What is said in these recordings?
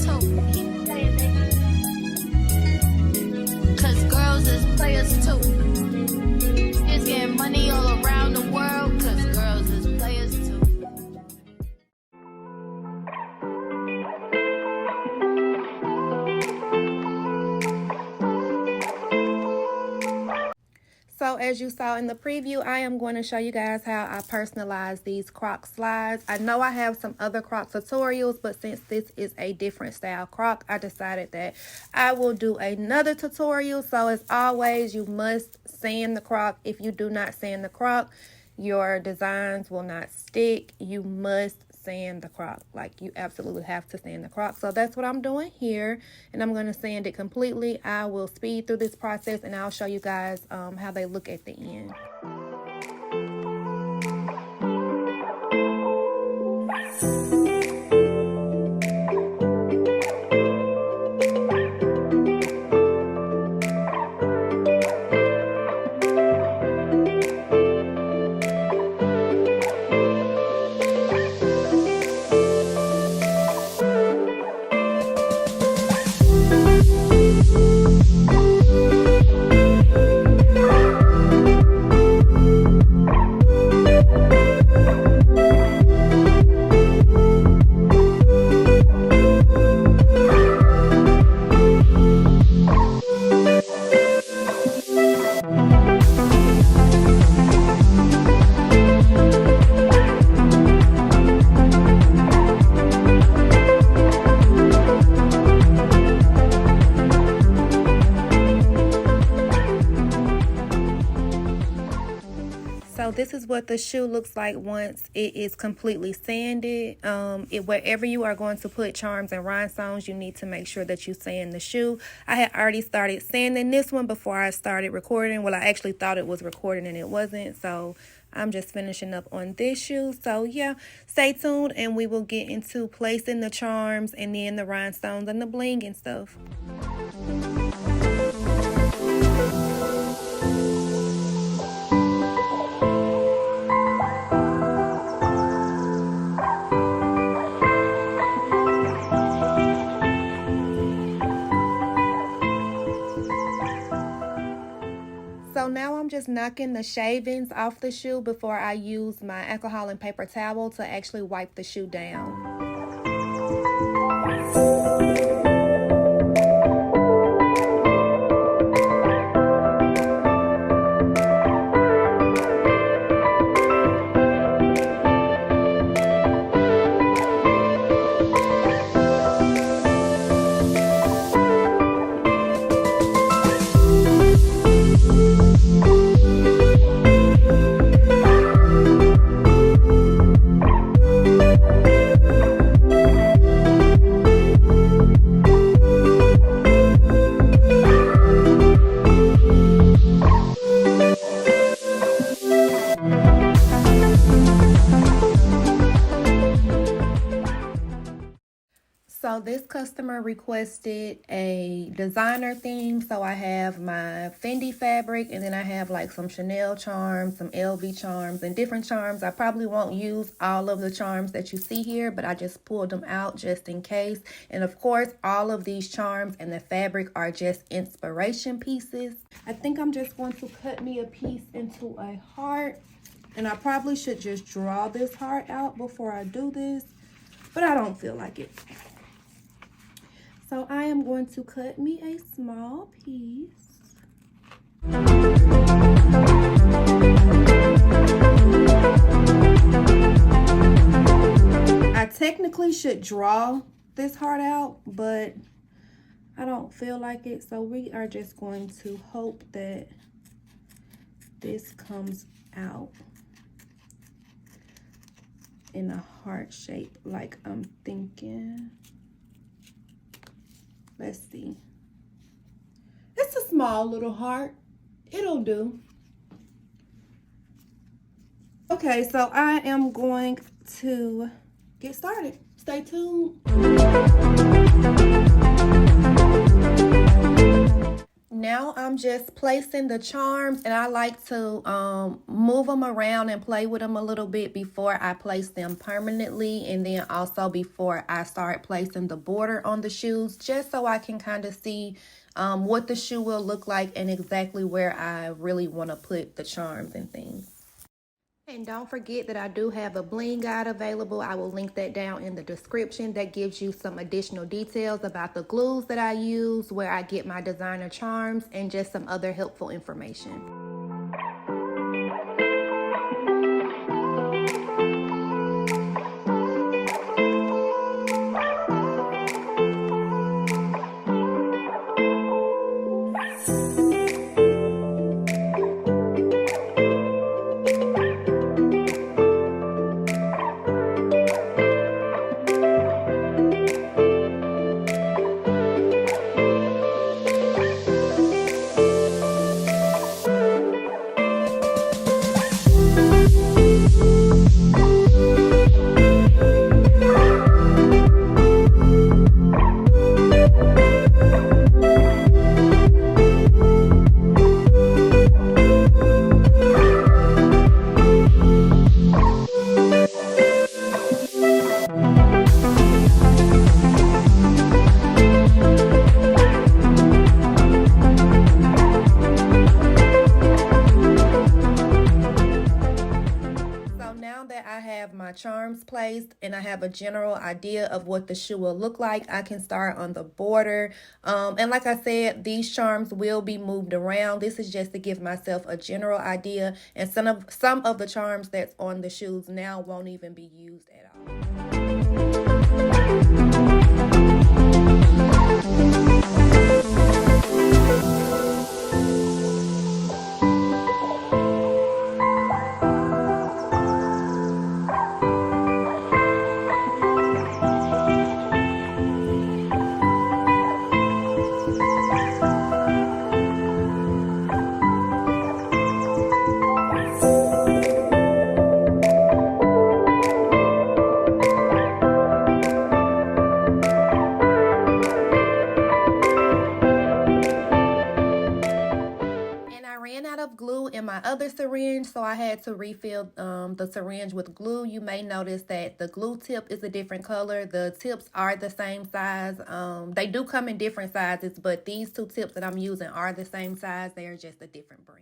too. Keep playing, baby. 'Cause girls is players too. It's getting money all around the world. 'Cause girls is players too. So as you saw in the preview, I am going to show you guys how I personalize these Croc slides. I know I have some other Croc tutorials, but since this is a different style Croc, I decided that I will do another tutorial. So as always, you must sand the Croc. If you do not sand the Croc, your designs will not stick. You must sand the Croc. Like, you absolutely have to sand the Croc. So that's what I'm doing here, and I'm going to sand it completely. I will speed through this process, and I'll show you guys how they look at the end. So this is what the shoe looks like once it is completely sanded. Wherever you are going to put charms and rhinestones, you need to make sure that you sand the shoe. I had already started sanding this one before I started recording. Well, I actually thought it was recording and it wasn't. So I'm just finishing up on this shoe. So yeah, stay tuned and we will get into placing the charms and then the rhinestones and the bling and stuff. So now I'm just knocking the shavings off the shoe before I use my alcohol and paper towel to actually wipe the shoe down. So this customer requested a designer theme. So I have my Fendi fabric, and then I have like some Chanel charms, some LV charms, and different charms. I probably won't use all of the charms that you see here, but I just pulled them out just in case. And of course, all of these charms and the fabric are just inspiration pieces. I think I'm just going to cut me a piece into a heart. And I probably should just draw this heart out before I do this, but I don't feel like it. So I am going to cut me a small piece. I technically should draw this heart out, but I don't feel like it. So we are just going to hope that this comes out in a heart shape like I'm thinking. Let's see. It's a small little heart. It'll do. Okay, so I am going to get started. Stay tuned. now I'm just placing the charms, and I like to move them around and play with them a little bit before I place them permanently, and then also before I start placing the border on the shoes, just so I can kind of see what the shoe will look like and exactly where I really want to put the charms and things. And don't forget that I do have a bling guide available. I will link that down in the description. That gives you some additional details about the glues that I use, where I get my designer charms, and just some other helpful information. Charms placed and I have a general idea of what the shoe will look like, I can start on the border. And like I said, these charms will be moved around. This is just to give myself a general idea, and some of the charms that's on the shoes now won't even be used at all. Glue in my other syringe, so I had to refill the syringe with glue. You may notice that the glue tip is a different color. The tips are the same size. They do come in different sizes, but these two tips that I'm using are the same size. They are just a different brand.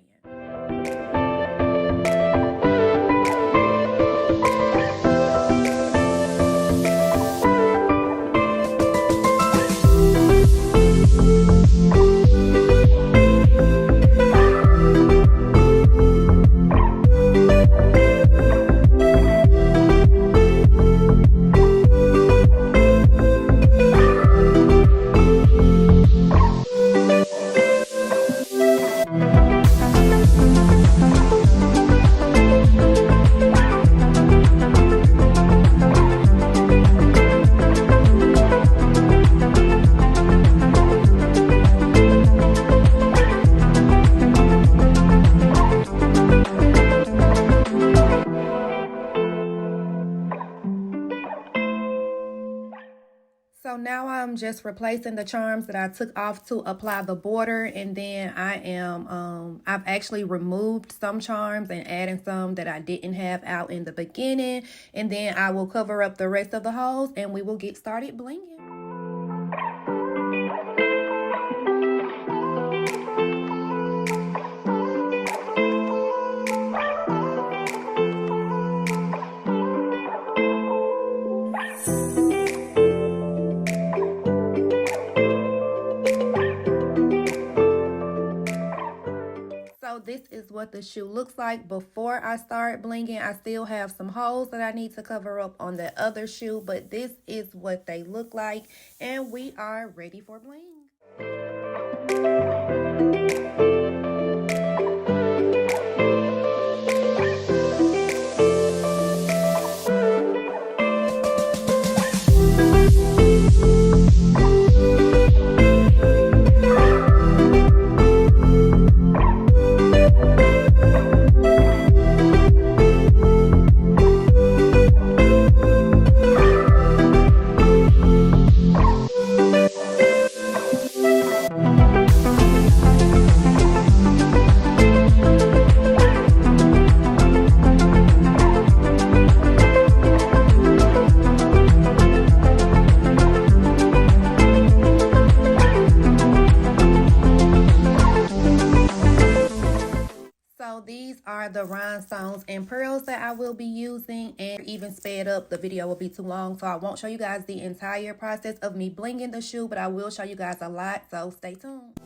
So now I'm just replacing the charms that I took off to apply the border, and then I've actually removed some charms and added some that I didn't have out in the beginning, and then I will cover up the rest of the holes and we will get started blinging. This is what the shoe looks like before I start blinging. I still have some holes that I need to cover up on the other shoe, but this is what they look like, and we are ready for bling. are the rhinestones and pearls that I will be using, and even sped up, the video will be too long, so I won't show you guys the entire process of me blinging the shoe, but I will show you guys a lot, so stay tuned.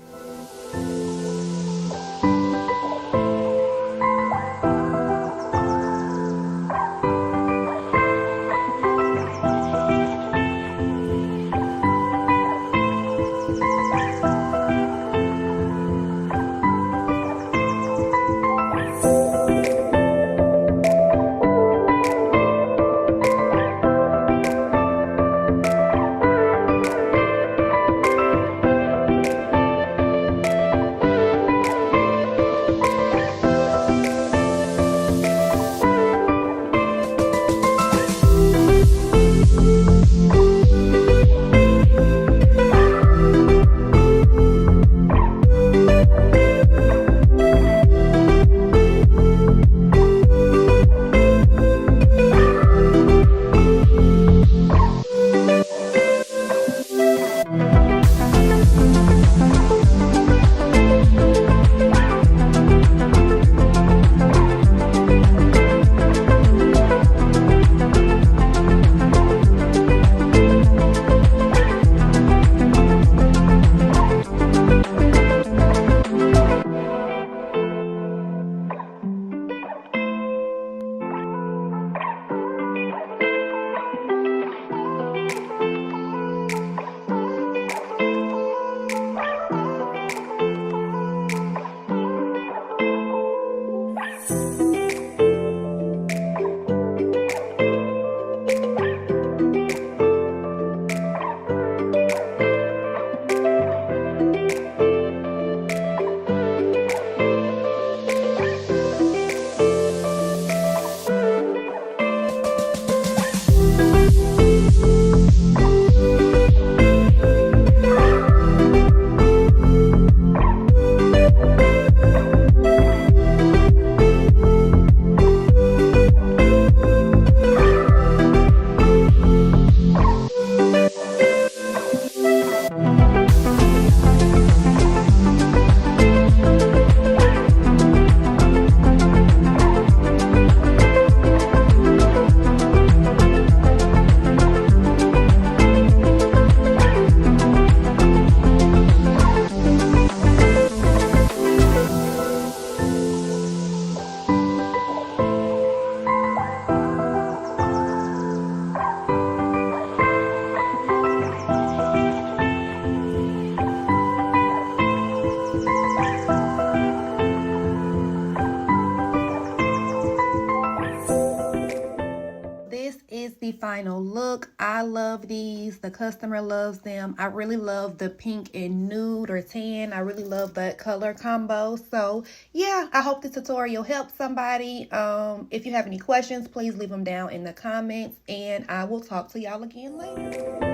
This is the final look. I love these. The customer loves them. I really love the pink and nude or tan. I really love that color combo. So yeah, I hope this tutorial helps somebody. If you have any questions, please leave them down in the comments, and I will talk to y'all again later.